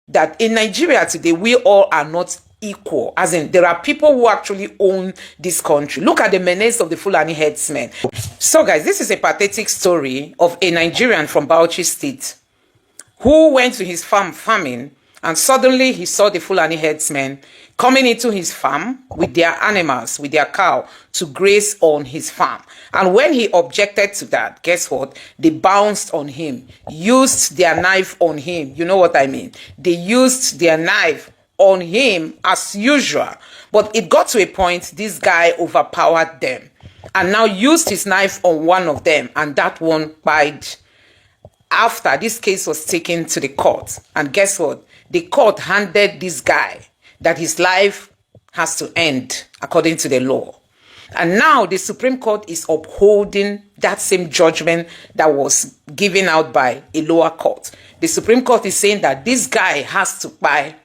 that in Nigeria today, we all are not equal. As in, there are people who actually own this country. Look at the menace of the Fulani headsmen. So guys, this is a pathetic story of a Nigerian from Bauchi State who went to his farm farming, and suddenly he saw the Fulani headsmen coming into his farm with their animals, with their cow, to graze on his farm. And when he objected to that, guess what? They bounced on him, used their knife on him. You know what I mean? They used their knife on him as usual. But it got to a point, this guy overpowered them and now used his knife on one of them, and that one died. After this case was taken to the court, and guess what? The court handed this guy that his life has to end according to the law. And now the Supreme Court is upholding that same judgment that was given out by a lower court. The Supreme Court is saying that this guy has to pay.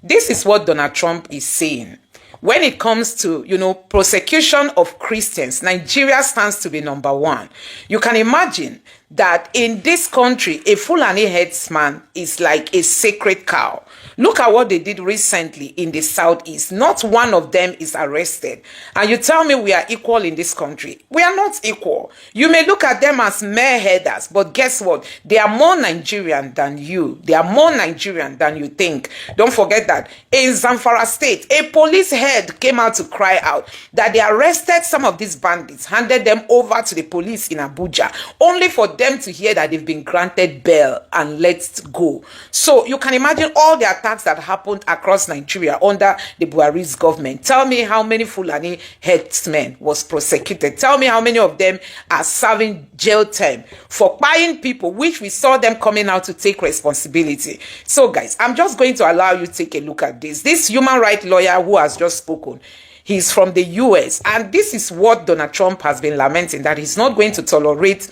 This is what Donald Trump is saying. When it comes to, prosecution of Christians, Nigeria stands to be number one. You can imagine that in this country, a Fulani headsman is like a sacred cow. Look at what they did recently in the southeast. Not one of them is arrested. And you tell me we are equal in this country. We are not equal. You may look at them as mere headers, but guess what? They are more Nigerian than you. They are more Nigerian than you think. Don't forget that in Zamfara State, a police head came out to cry out that they arrested some of these bandits, handed them over to the police in Abuja, only for them to hear that they've been granted bail and let go. So you can imagine all the attacks that happened across Nigeria under the Buhari's government. Tell me how many Fulani headsmen was prosecuted. Tell me how many of them are serving jail term for buying people, which we saw them coming out to take responsibility. So guys, I'm just going to allow you to take a look at this. This human rights lawyer who has just spoken, he's from the US, and this is what Donald Trump has been lamenting, that he's not going to tolerate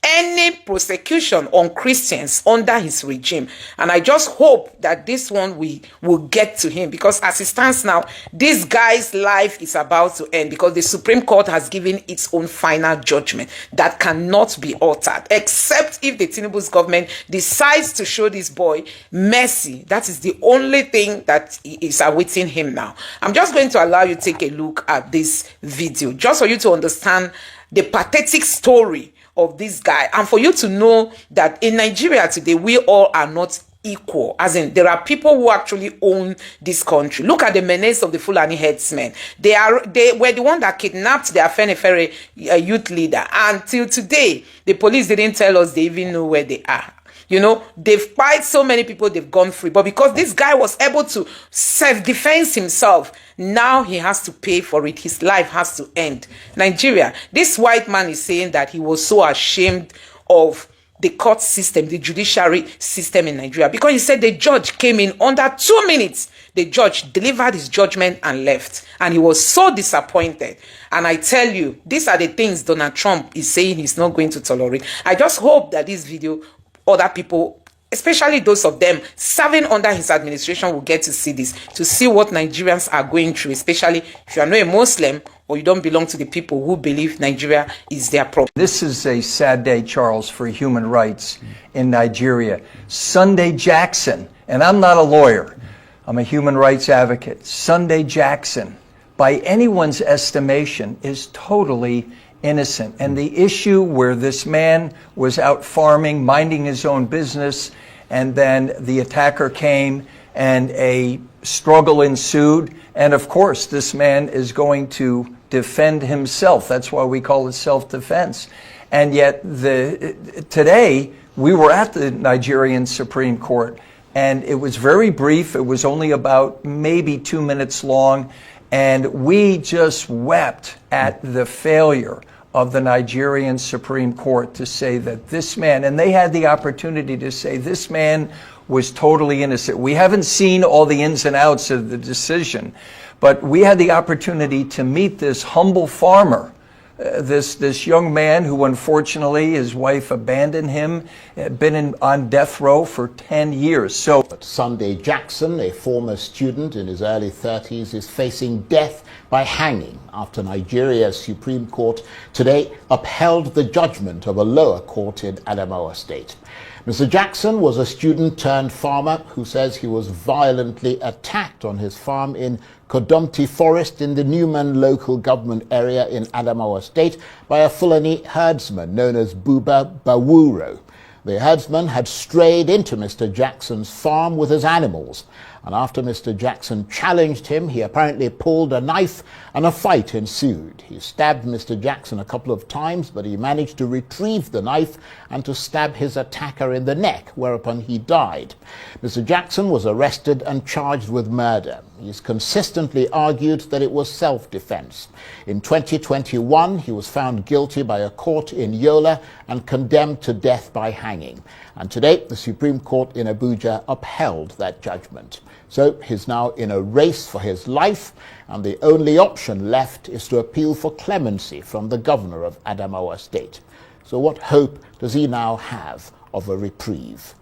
any prosecution on Christians under his regime. And I just hope that this one we will get to him, because as it stands now, this guy's life is about to end, because the Supreme Court has given its own final judgment that cannot be altered, except if the Tinubu's government decides to show this boy mercy. That is the only thing that is awaiting him now. I'm just going to allow you to take a look at this video, just for you to understand the pathetic story of this guy, and for you to know that in Nigeria today, we all are not equal. As in, there are people who actually own this country. Look at the menace of the Fulani headsmen. They were the one that kidnapped the Afenifere youth leader. Until today, the police didn't tell us they even know where they are. They've fired so many people, they've gone free. But because this guy was able to self-defense himself, now he has to pay for it. His life has to end. Nigeria, this white man is saying that he was so ashamed of the court system, the judiciary system in Nigeria, because he said the judge came in under 2 minutes. The judge delivered his judgment and left. And he was so disappointed. And I tell you, these are the things Donald Trump is saying he's not going to tolerate. I just hope that this video, other people, especially those of them serving under his administration, will get to see this, to see what Nigerians are going through, especially if you are not a Muslim or you don't belong to the people who believe Nigeria is their problem. This is a sad day, Charles, for human rights in Nigeria. Sunday Jackson, and I'm not a lawyer, I'm a human rights advocate. Sunday Jackson, by anyone's estimation, is totally innocent. And the issue where this man was out farming, minding his own business, and then the attacker came and a struggle ensued. And of course, this man is going to defend himself. That's why we call it self-defense. And yet today we were at the Nigerian Supreme Court, and it was very brief. It was only about maybe 2 minutes long. And we just wept at the failure of the Nigerian Supreme Court to say that this man, and they had the opportunity to say this man was totally innocent. We haven't seen all the ins and outs of the decision, but we had the opportunity to meet this humble farmer, this young man who unfortunately his wife abandoned him, had been on death row for 10 years. So Sunday Jackson, a former student in his early 30s, is facing death by hanging after Nigeria's Supreme Court today upheld the judgment of a lower court in Adamawa State. Mr. Jackson was a student turned farmer who says he was violently attacked on his farm in Kodomti Forest in the Newman local government area in Adamawa State by a Fulani herdsman known as Buba Bawuro. The herdsman had strayed into Mr. Jackson's farm with his animals, and after Mr. Jackson challenged him, he apparently pulled a knife and a fight ensued. He stabbed Mr. Jackson a couple of times, but he managed to retrieve the knife and to stab his attacker in the neck, whereupon he died. Mr. Jackson was arrested and charged with murder. He's consistently argued that it was self-defense. In 2021, he was found guilty by a court in Yola and condemned to death by hanging. And today, the Supreme Court in Abuja upheld that judgment. So he's now in a race for his life, and the only option left is to appeal for clemency from the governor of Adamawa State. So what hope does he now have of a reprieve?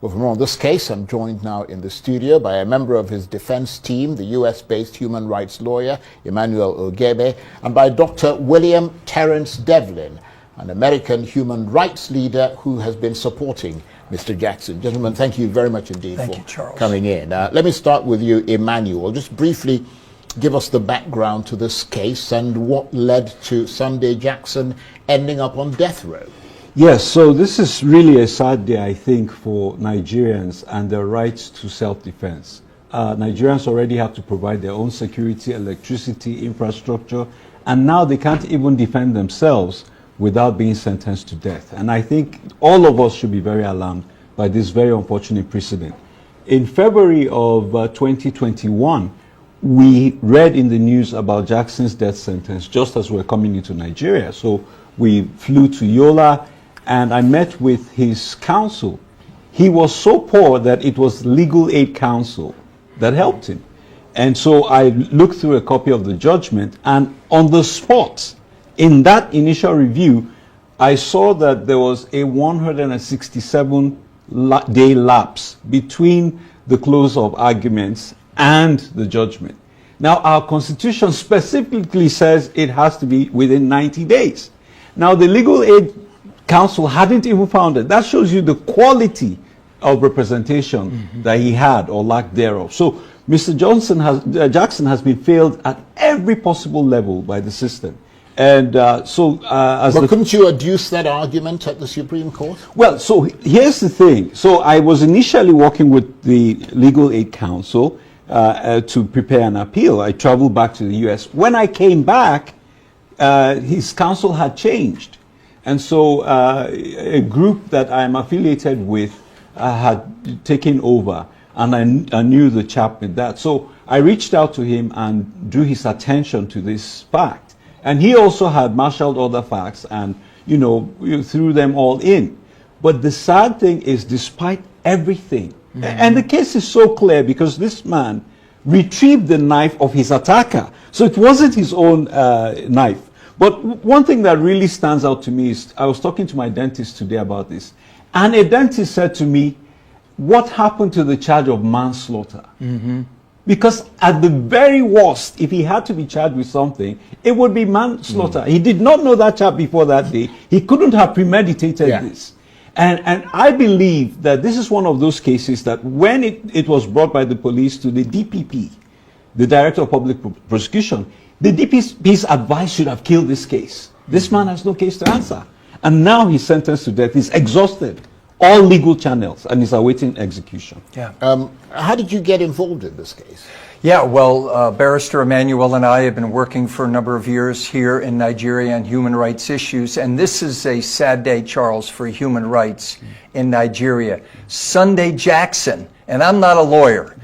Well, for more on this case, I'm joined now in the studio by a member of his defense team, the US-based human rights lawyer, Emmanuel Ogebe, and by Dr. William Terence Devlin, an American human rights leader who has been supporting Mr. Jackson. Gentlemen, thank you very much indeed for coming in. Let me start with you, Emmanuel. Just briefly give us the background to this case and what led to Sunday Jackson ending up on death row. Yes, so this is really a sad day, I think, for Nigerians and their rights to self-defense. Nigerians already have to provide their own security, electricity, infrastructure, and now they can't even defend themselves without being sentenced to death. And I think all of us should be very alarmed by this very unfortunate precedent. In February of 2021, we read in the news about Jackson's death sentence just as we were coming into Nigeria. So we flew to Yola and I met with his counsel. He was so poor that it was Legal Aid Counsel that helped him. And so I looked through a copy of the judgment, and on the spot, in that initial review, I saw that there was a 167-day lapse between the close of arguments and the judgment. Now, our Constitution specifically says it has to be within 90 days. Now, the Legal Aid Counsel hadn't even found it. That shows you the quality of representation that he had or lack thereof. So, Mr. Jackson has been failed at every possible level by the system. And but couldn't you adduce that argument at the Supreme Court? Well, so here's the thing. So I was initially working with the Legal Aid Counsel to prepare an appeal. I traveled back to the U.S. When I came back, his counsel had changed. And so a group that I'm affiliated with had taken over, and I knew the chap with that. So I reached out to him and drew his attention to this fact. And he also had marshaled other facts and, threw them all in. But the sad thing is, despite everything, and the case is so clear because this man retrieved the knife of his attacker. So it wasn't his own knife. But one thing that really stands out to me is, I was talking to my dentist today about this, and a dentist said to me, what happened to the charge of manslaughter? Because at the very worst, if he had to be charged with something, it would be manslaughter. He did not know that chap before that day. He couldn't have premeditated this. And I believe that this is one of those cases that when it was brought by the police to the DPP, the Director of Public Prosecution, the DPP's advice should have killed this case. This man has no case to answer. And now he's sentenced to death. He's exhausted all legal channels and is awaiting execution. How did you get involved in this case? Yeah, well, Barrister Emmanuel and I have been working for a number of years here in Nigeria on human rights issues, and this is a sad day, Charles, for human rights in Nigeria. Sunday Jackson, and I'm not a lawyer,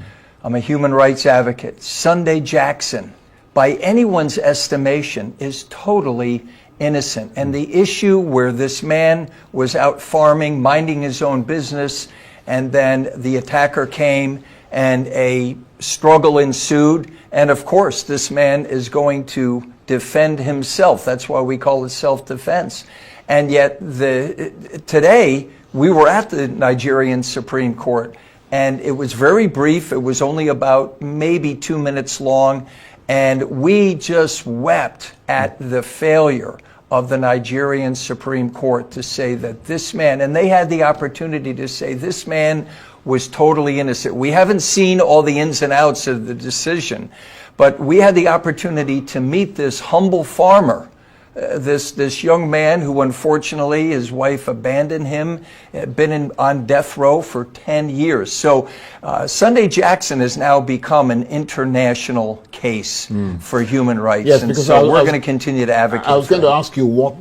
I'm a human rights advocate. Sunday Jackson, by anyone's estimation, is totally innocent. And the issue where this man was out farming, minding his own business, and then the attacker came and a struggle ensued. And of course, this man is going to defend himself. That's why we call it self-defense. And yet today we were at the Nigerian Supreme Court, and it was very brief. It was only about maybe 2 minutes long. And we just wept at the failure of the Nigerian Supreme Court to say that this man, and they had the opportunity to say this man was totally innocent. We haven't seen all the ins and outs of the decision, but we had the opportunity to meet this humble farmer, this young man who unfortunately his wife abandoned him, had been on death row for 10 years. So Sunday Jackson has now become an international case for human rights. Yes, and because so we're going to continue to advocate. I was going for to it. ask you what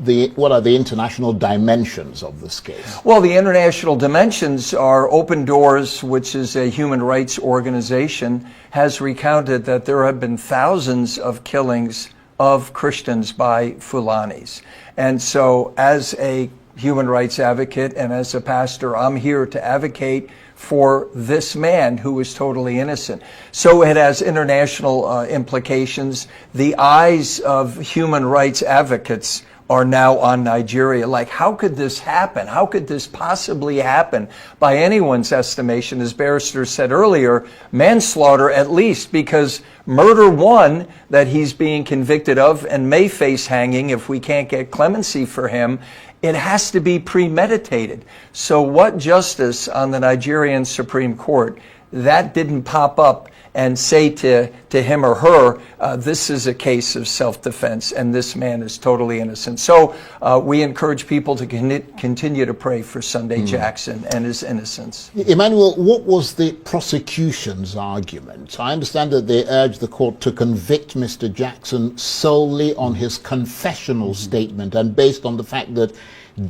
are the international dimensions of this case? Well, the international dimensions are Open Doors, which is a human rights organization, has recounted that there have been thousands of killings of Christians by Fulanis. And so as a human rights advocate and as a pastor, I'm here to advocate for this man who is totally innocent. So it has international implications. The eyes of human rights advocates are now on Nigeria. Like, how could this happen? How could this possibly happen? By anyone's estimation, as Barrister said earlier, manslaughter at least, because murder one that he's being convicted of and may face hanging if we can't get clemency for him, it has to be premeditated. So what justice on the Nigerian Supreme Court, that didn't pop up and say to him or her, this is a case of self-defense and this man is totally innocent. So we encourage people to continue to pray for Sunday Jackson and his innocence. Emmanuel, what was the prosecution's argument? I understand that they urged the court to convict Mr. Jackson solely on his confessional statement and based on the fact that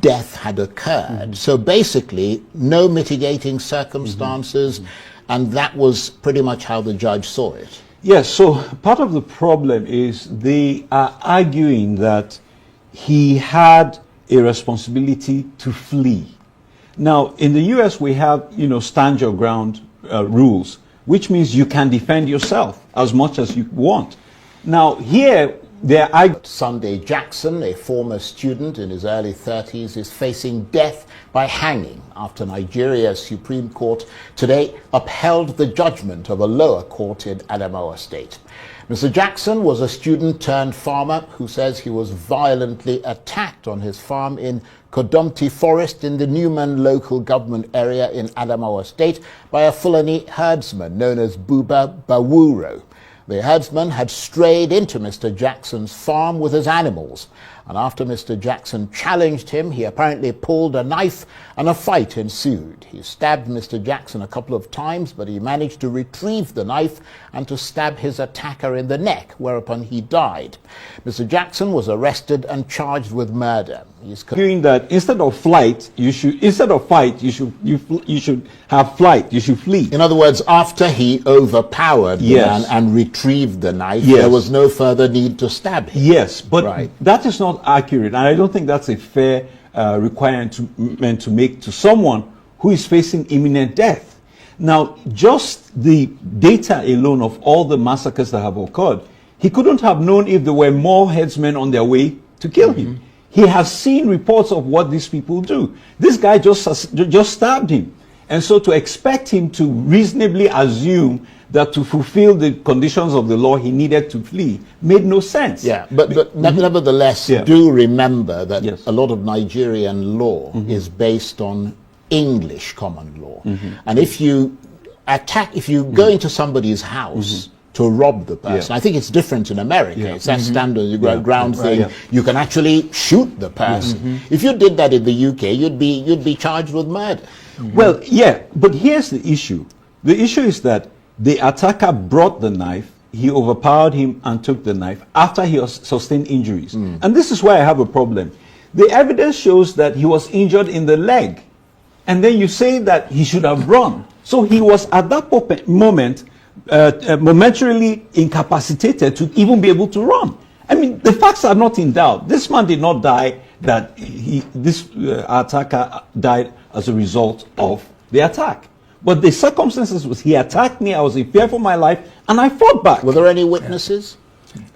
death had occurred. So basically, no mitigating circumstances, and that was pretty much how the judge saw it. Yes, so part of the problem is they are arguing that he had a responsibility to flee. Now, in the U.S., we have, stand your ground rules, which means you can defend yourself as much as you want. Now, here, they're arguing. Sunday Jackson, a former student in his early 30s, is facing death by hanging after Nigeria's Supreme Court today upheld the judgment of a lower court in Adamawa State. Mr. Jackson was a student turned farmer who says he was violently attacked on his farm in Kodomti Forest in the Newman local government area in Adamawa State by a Fulani herdsman known as Buba Bawuro. The herdsman had strayed into Mr. Jackson's farm with his animals, and after Mr. Jackson challenged him, he apparently pulled a knife and a fight ensued. He stabbed Mr. Jackson a couple of times, but he managed to retrieve the knife and to stab his attacker in the neck, whereupon he died. Mr. Jackson was arrested and charged with murder. He's arguing that instead of fight, you should have flight. You should flee. In other words, after he overpowered the man and retrieved the knife, there was no further need to stab him. Yes, but that is not accurate, and I don't think that's a fair requirement to make to someone who is facing imminent death. Now, just the data alone of all the massacres that have occurred, he couldn't have known if there were more headsmen on their way to kill him. He has seen reports of what these people do. This guy just stabbed him. And so to expect him to reasonably assume that to fulfill the conditions of the law he needed to flee made no sense. Yeah, but nevertheless, do remember that a lot of Nigerian law is based on English common law. And if you go into somebody's house to rob the person, I think it's different in America. It's that standard ground thing. You can actually shoot the person. If you did that in the UK, you'd be charged with murder. Well, yeah, but here's the issue. The issue is that the attacker brought the knife, he overpowered him and took the knife after he sustained injuries. And this is why I have a problem. The evidence shows that he was injured in the leg. And then you say that he should have run. So he was at that moment momentarily incapacitated to even be able to run. I mean, the facts are not in doubt. This man did not die, that this attacker died as a result of the attack. But the circumstances was he attacked me, I was in fear for my life, and I fought back. Were there any witnesses?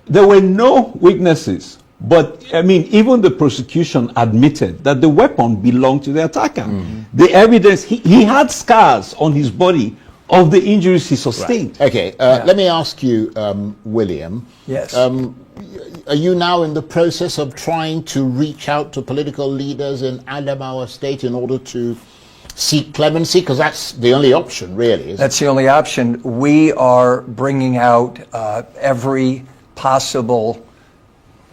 There were no witnesses. But, I mean, even the prosecution admitted that the weapon belonged to the attacker. The evidence, he had scars on his body of the injuries he sustained. Right. Okay, let me ask you, William. Yes. Are you now in the process of trying to reach out to political leaders in Adamawa State in order to seek clemency? Because that's the only option, really. That's the only option. We are bringing out every possible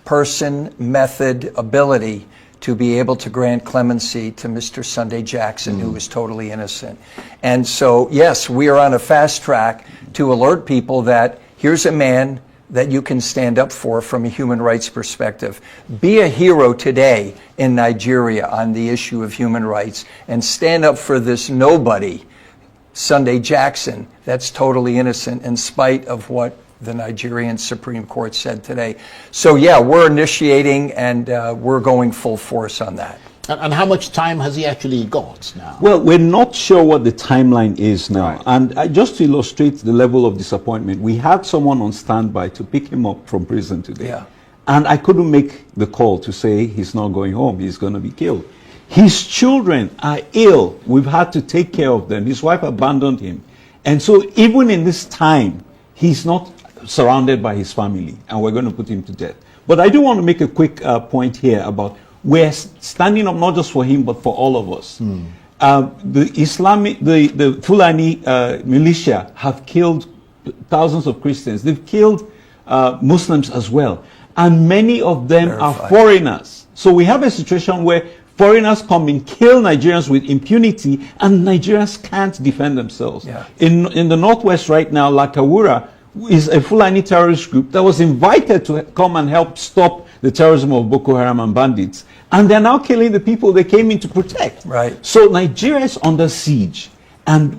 person, method, ability to be able to grant clemency to Mr. Sunday Jackson, who is totally innocent. And so, yes, we are on a fast track to alert people that here's a man that you can stand up for from a human rights perspective. Be a hero today in Nigeria on the issue of human rights and stand up for this nobody, Sunday Jackson, that's totally innocent in spite of what the Nigerian Supreme Court said today. So yeah, we're initiating and we're going full force on that. And how much time has he actually got now? Well, we're not sure what the timeline is now. Right. And just to illustrate the level of disappointment, we had someone on standby to pick him up from prison today. Yeah. And I couldn't make the call to say he's not going home, he's going to be killed. His children are ill. We've had to take care of them. His wife abandoned him. And so even in this time, he's not surrounded by his family, and we're going to put him to death. But I do want to make a quick point here about we're standing up not just for him, but for all of us. The Fulani militia have killed thousands of Christians. They've killed Muslims as well. And many of them are foreigners. So we have a situation where foreigners come and kill Nigerians with impunity, and Nigerians can't defend themselves. Yeah. In the Northwest right now, Lakawura is a Fulani terrorist group that was invited to come and help stop the terrorism of Boko Haram and bandits. And they're now killing the people they came in to protect. Right. So Nigeria is under siege. And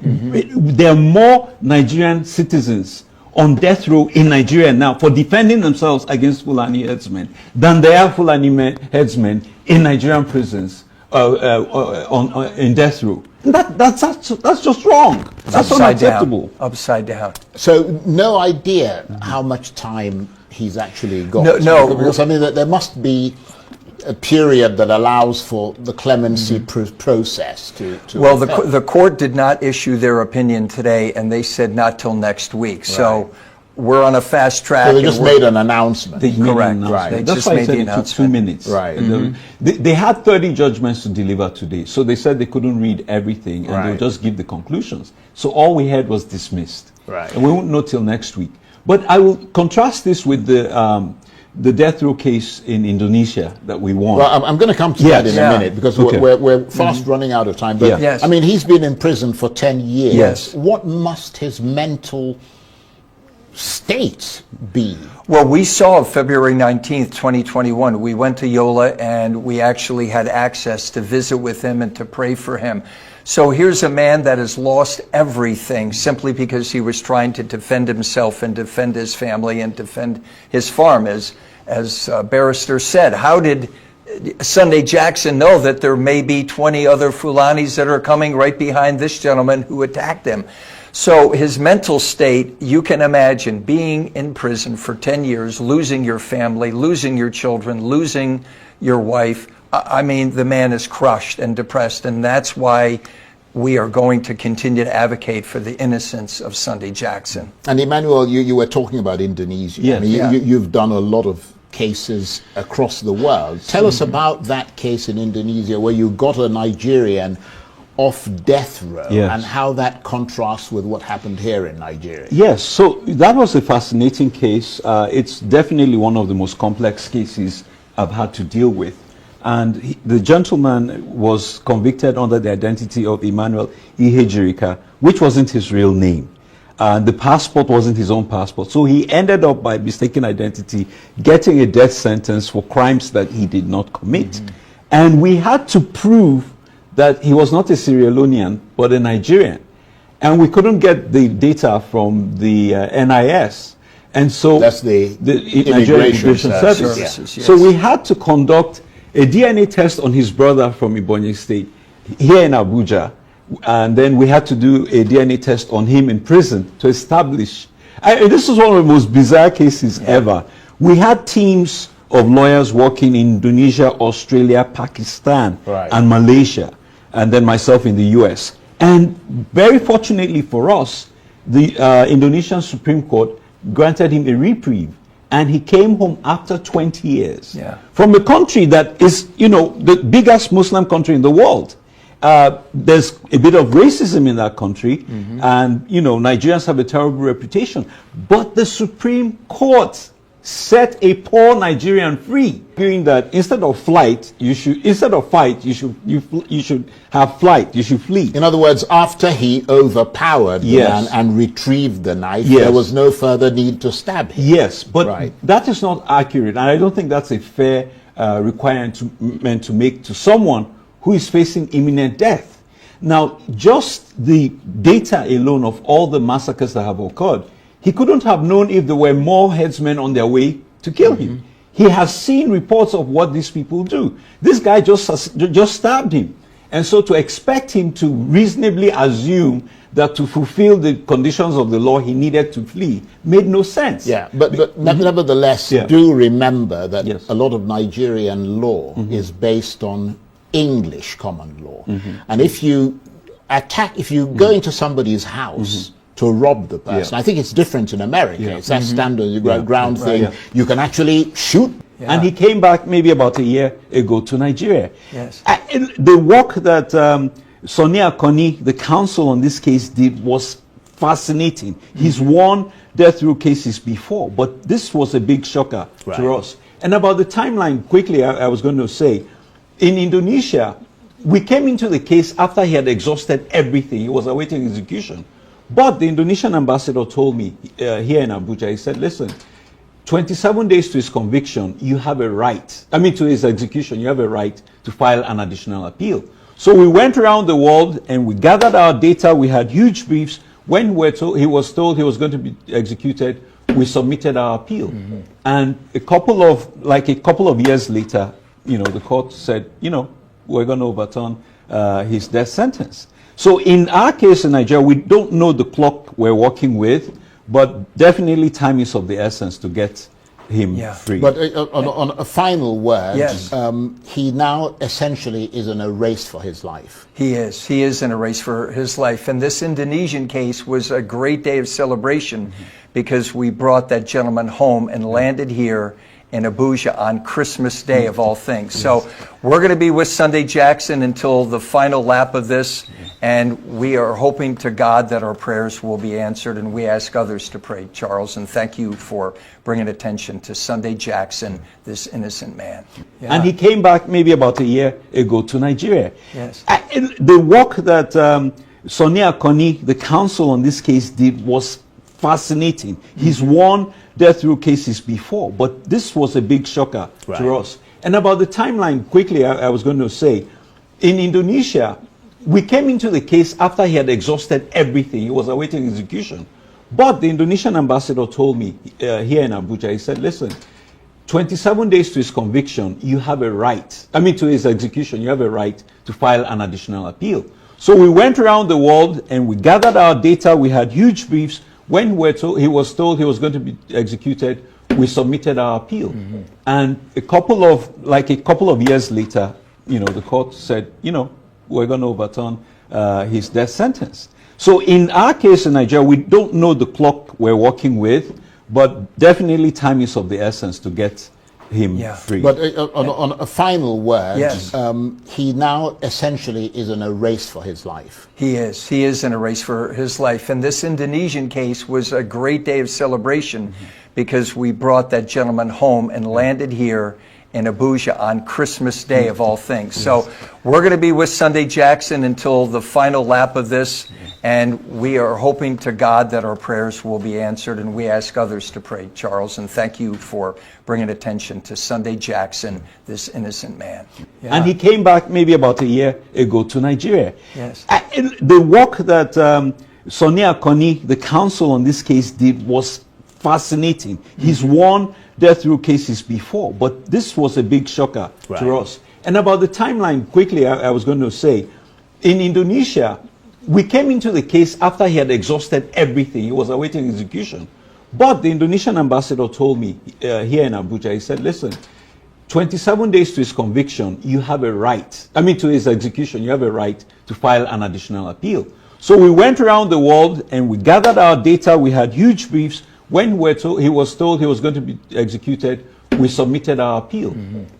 there are more Nigerian citizens on death row in Nigeria now for defending themselves against Fulani headsmen than there are Fulani headsmen in Nigerian prisons in death row. That's just wrong. That's unacceptable. Upside down. So no idea how much time he's actually got. No. Because I mean that there must be a period that allows for the clemency process to well, the court did not issue their opinion today, and they said not till next week. Right. So we're on a fast track. So they just made an announcement. Correct. Right. They That's just why made I said the it took announcement. 2 minutes. Right. They had 30 judgments to deliver today. So they said they couldn't read everything, and they'll just give the conclusions. So all we had was dismissed. Right. And we won't know till next week. But I will contrast this with the death row case in Indonesia that we won. Well, I'm going to come to that in a minute because we're fast running out of time. But I mean, he's been in prison for 10 years. Yes. What must his mental state be? Well, we saw February 19th, 2021. We went to Yola and we actually had access to visit with him and to pray for him. So here's a man that has lost everything simply because he was trying to defend himself and defend his family and defend his farm. As Barrister said, how did Sunday Jackson know that there may be 20 other Fulanis that are coming right behind this gentleman who attacked him? So his mental state, you can imagine being in prison for 10 years, losing your family, losing your children, losing your wife. I mean, the man is crushed and depressed, and that's why we are going to continue to advocate for the innocence of Sunday Jackson. And Emmanuel, you were talking about Indonesia. Yes. I mean, you've done a lot of cases across the world. Tell us about that case in Indonesia where you got a Nigerian off death row and how that contrasts with what happened here in Nigeria. Yes, so that was a fascinating case. It's definitely one of the most complex cases I've had to deal with. And the gentleman was convicted under the identity of Emmanuel Ihejirika, which wasn't his real name. The passport wasn't his own passport. So he ended up, by mistaken identity, getting a death sentence for crimes that he did not commit. And we had to prove that he was not a Sierra Leonean, but a Nigerian. And we couldn't get the data from the NIS. And so that's the Nigerian Immigration Service. Yes. So we had to conduct a DNA test on his brother from Ebonyi State here in Abuja, and then we had to do a DNA test on him in prison to establish. This is one of the most bizarre cases ever. We had teams of lawyers working in Indonesia, Australia, Pakistan, and Malaysia, and then myself in the US. And very fortunately for us, the Indonesian Supreme Court granted him a reprieve, and he came home after 20 years from a country that is, you know, the biggest Muslim country in the world. There's a bit of racism in that country, and, you know, Nigerians have a terrible reputation. But the Supreme Court set a poor Nigerian free, doing that instead of fight, you should have flight. You should flee. In other words, after he overpowered the man and retrieved the knife, there was no further need to stab him. Yes, but that is not accurate, and I don't think that's a fair requirement to make to someone who is facing imminent death. Now, just the data alone of all the massacres that have occurred, he couldn't have known if there were more headsmen on their way to kill him. He has seen reports of what these people do. This guy just stabbed him. And so to expect him to reasonably assume that to fulfill the conditions of the law he needed to flee made no sense. Yeah, but nevertheless, do remember that a lot of Nigerian law is based on English common law. And if you go into somebody's house to rob the person, I think it's different in America. It's that standard ground thing. You can actually shoot. And he came back maybe about a year ago to Nigeria. Yes. The work that Sonia Koni, the counsel on this case, did was fascinating. He's won death row cases before, but this was a big shocker to us. And about the timeline, quickly, I was going to say, in Indonesia, we came into the case after he had exhausted everything. He was awaiting execution. But the Indonesian ambassador told me here in Abuja, he said, listen, 27 days to his conviction, you have a right, to his execution, you have a right to file an additional appeal. So we went around the world and we gathered our data. We had huge briefs. When he was told he was going to be executed, we submitted our appeal. And a couple of years later, the court said, we're going to overturn his death sentence. So in our case in Nigeria, we don't know the clock we're working with, but definitely time is of the essence to get him free. But on a final word, he now essentially is in a race for his life. He is. He is in a race for his life. And this Indonesian case was a great day of celebration because we brought that gentleman home and landed here in Abuja on Christmas Day of all things. So we're going to be with Sunday Jackson until the final lap of this, and we are hoping to God that our prayers will be answered, and we ask others to pray, Charles, and thank you for bringing attention to Sunday Jackson, this innocent man. And he came back maybe about a year ago to Nigeria. Yes. The work that Sonia Koni, the counsel on this case, did was fascinating. He's won death row cases before, but this was a big shocker to us. And about the timeline, quickly, I was going to say, in Indonesia, we came into the case after he had exhausted everything. He was awaiting execution. But the Indonesian ambassador told me here in Abuja, he said, listen, 27 days to his conviction, you have a right, to his execution, you have a right to file an additional appeal. So we went around the world and we gathered our data. We had huge briefs. When he was told he was going to be executed, we submitted our appeal. And a couple of years later, the court said, we're going to overturn his death sentence. So in our case in Nigeria, we don't know the clock we're working with, but definitely time is of the essence to get him free. But on a final word, he now essentially is in a race for his life. He is. He is in a race for his life. And this Indonesian case was a great day of celebration because we brought that gentleman home and landed here in Abuja on Christmas Day of all things. So we're going to be with Sunday Jackson until the final lap of this, and we are hoping to God that our prayers will be answered, and we ask others to pray, Charles, and thank you for bringing attention to Sunday Jackson, this innocent man. And he came back maybe about a year ago to Nigeria. Yes. The work that Sonia Koni, the counsel on this case, did was fascinating. He's won death row cases before, but this was a big shocker to us. And about the timeline, quickly, I was going to say, in Indonesia, we came into the case after he had exhausted everything. He was awaiting execution. But the Indonesian ambassador told me here in Abuja, he said, listen, 27 days to his conviction, you have a right, to his execution, you have a right to file an additional appeal. So we went around the world and we gathered our data. We had huge briefs. When he was told he was going to be executed, we submitted our appeal.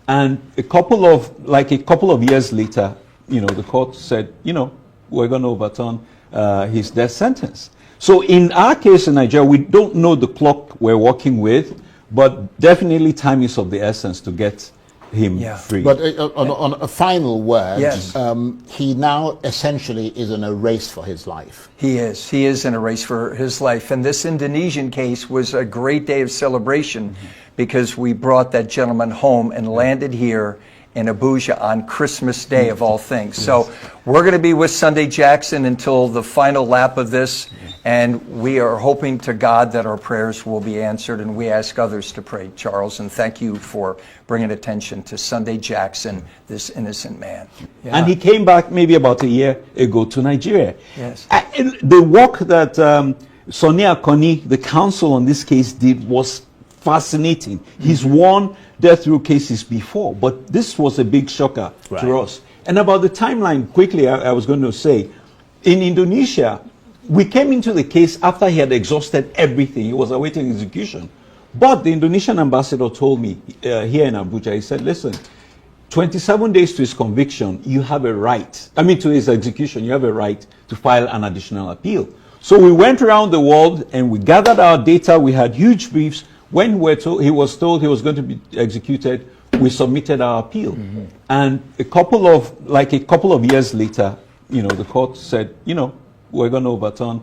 And a couple of years later, the court said, we're going to overturn his death sentence. So in our case in Nigeria, we don't know the clock we're working with, but definitely time is of the essence to get him free. But on a final word, Yes. he now essentially is in a race for his life. He is. He is in a race for his life. And this Indonesian case was a great day of celebration because we brought that gentleman home and landed here in Abuja on Christmas Day of all things. So we're going to be with Sunday Jackson until the final lap of this, and we are hoping to God that our prayers will be answered, and we ask others to pray, Charles, and thank you for bringing attention to Sunday Jackson, this innocent man. And he came back maybe about a year ago to Nigeria. Yes. The work that Sonny Akoni, the counsel on this case, did was fascinating. He's won death row cases before, but this was a big shocker to us. And about the timeline, quickly, I was going to say, in Indonesia, we came into the case after he had exhausted everything. He was awaiting execution. But the Indonesian ambassador told me here in Abuja, he said, listen, 27 days to his conviction, you have a right, to his execution, you have a right to file an additional appeal. So we went around the world and we gathered our data. We had huge briefs. When he was told he was going to be executed, we submitted our appeal. And a couple of years later, the court said, we're going to overturn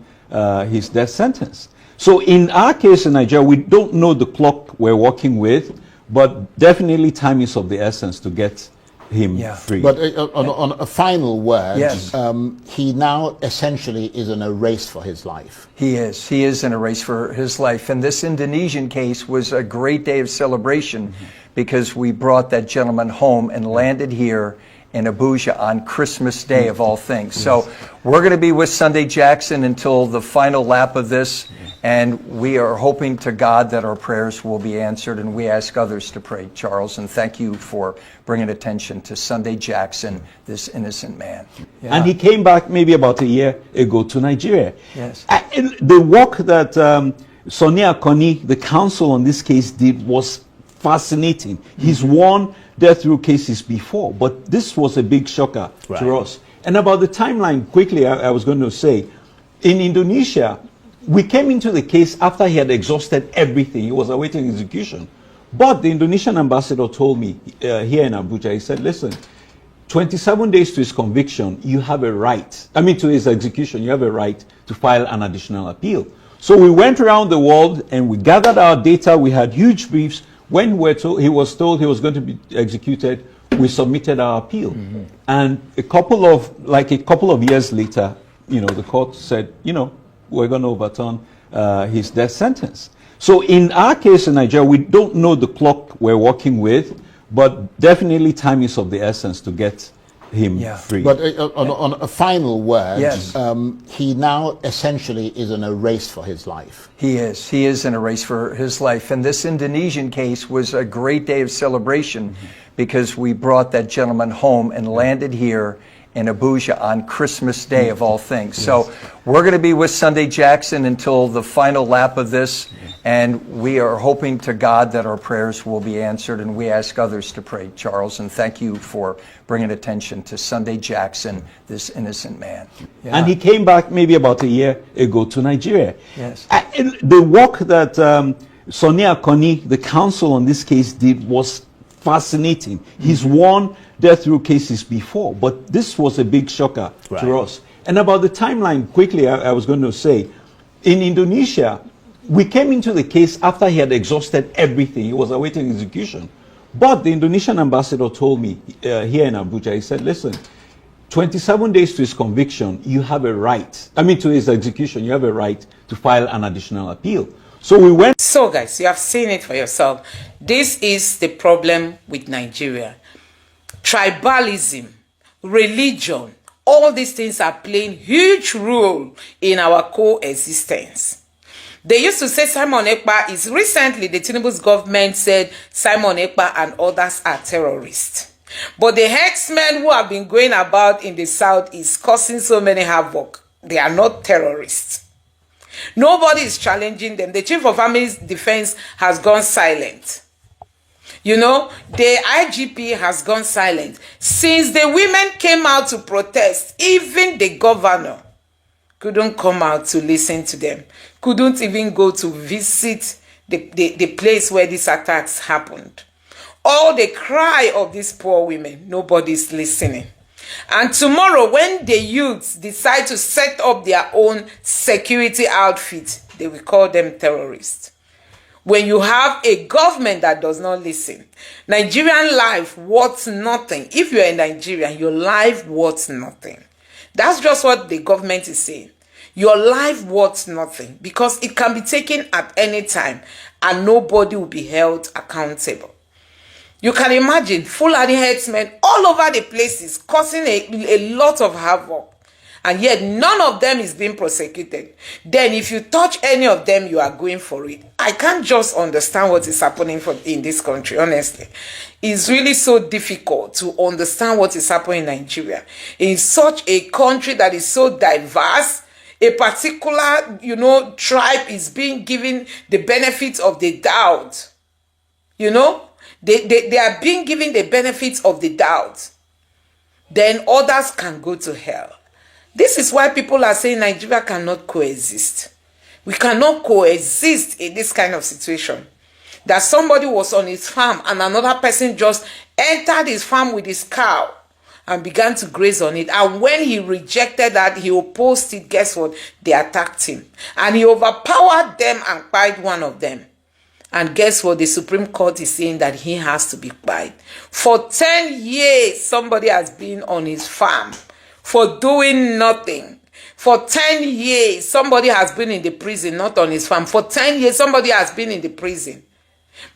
his death sentence. So in our case in Nigeria, we don't know the clock we're working with, but definitely time is of the essence to get him free. But on a final word, Yes. he now essentially is in a race for his life. He is. He is in a race for his life. And this Indonesian case was a great day of celebration because we brought that gentleman home and landed here in Abuja on Christmas Day of all things. So we're going to be with Sunday Jackson until the final lap of this, and we are hoping to God that our prayers will be answered, and we ask others to pray, Charles, and thank you for bringing attention to Sunday Jackson, this innocent man. And he came back maybe about a year ago to Nigeria. Yes. The work that Sonny Akoni, the counsel on this case, did was fascinating. He's won death row cases before, but this was a big shocker to us. And about the timeline, quickly, I was going to say, in Indonesia, we came into the case after he had exhausted everything. He was awaiting execution. But the Indonesian ambassador told me here in Abuja, he said, listen, 27 days to his conviction, you have a right, to his execution, you have a right to file an additional appeal. So we went around the world and we gathered our data. We had huge briefs. When he was told he was going to be executed, we submitted our appeal. And a couple of years later, the court said, we're going to overturn his death sentence. So in our case in Nigeria, we don't know the clock we're working with, but definitely time is of the essence to get him free. But on a final word, Yes. he now essentially is in a race for his life. He is. He is in a race for his life. And this Indonesian case was a great day of celebration because we brought that gentleman home and landed here in Abuja on Christmas Day of all things. So we're going to be with Sunday Jackson until the final lap of this, and we are hoping to God that our prayers will be answered, and we ask others to pray, Charles, and thank you for bringing attention to Sunday Jackson, this innocent man. And he came back maybe about a year ago to Nigeria. Yes. The work that Sonny Akoni, the counsel on this case, did was fascinating. He's won death row cases before, but this was a big shocker to us. And about the timeline, quickly, I was going to say, in Indonesia, we came into the case after he had exhausted everything. He was awaiting execution. But the Indonesian ambassador told me here in Abuja, he said, listen, 27 days to his conviction, you have a right, to his execution, you have a right to file an additional appeal. So we went. So guys, you have seen it for yourself. This is the problem with Nigeria. Tribalism, religion, all these things are playing huge role in our coexistence. They used to say Simon Ekpa is recently, the Tinubu's government said Simon Ekpa and others are terrorists. But the herdsmen who have been going about in the south is causing so many havoc. They are not terrorists. Nobody is challenging them. The chief of army's defense has gone silent. You know, the IGP has gone silent. Since the women came out to protest, even the governor couldn't come out to listen to them. Couldn't even go to visit the place where these attacks happened. All the cry of these poor women, nobody's listening. And tomorrow, when the youths decide to set up their own security outfit, they will call them terrorists. When you have a government that does not listen, Nigerian life worth nothing. If you're in Nigeria, your life worth nothing. That's just what the government is saying. Your life worth nothing because it can be taken at any time and nobody will be held accountable. You can imagine Fulani headsmen all over the places causing a lot of havoc, and yet none of them is being prosecuted. Then if you touch any of them, you are going for it. I can't just understand what is happening in this country, honestly. It's really so difficult to understand what is happening in Nigeria. In such a country that is so diverse, a particular, tribe is being given the benefit of the doubt. They are being given the benefits of the doubt. Then others can go to hell. This is why people are saying Nigeria cannot coexist. We cannot coexist in this kind of situation. That somebody was on his farm and another person just entered his farm with his cow and began to graze on it. And when he rejected that, he opposed it, guess what? They attacked him. And he overpowered them and killed one of them. And guess what? The Supreme Court is saying that he has to be killed. For 10 years, somebody has been on his farm for doing nothing. For 10 years, somebody has been in the prison, not on his farm. For 10 years, somebody has been in the prison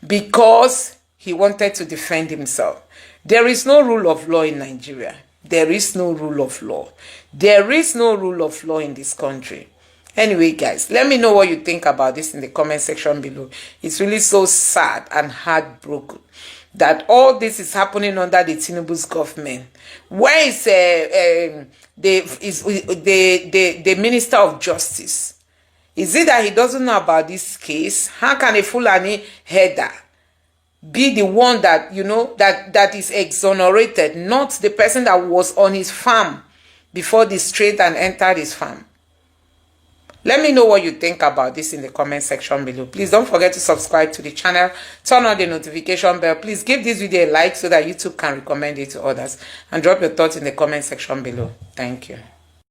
because he wanted to defend himself. There is no rule of law in Nigeria. There is no rule of law. There is no rule of law in this country. Anyway, guys, let me know what you think about this in the comment section below. It's really so sad and heartbroken that all this is happening under the Tinubu's government. Where is the Minister of Justice? Is it that he doesn't know about this case? How can a Fulani header be the one that, that is exonerated, not the person that was on his farm before the straight and entered his farm? Let me know what you think about this in the comment section below. Please don't forget to subscribe to the channel. Turn on the notification bell. Please give this video a like so that YouTube can recommend it to others. And drop your thoughts in the comment section below. Thank you.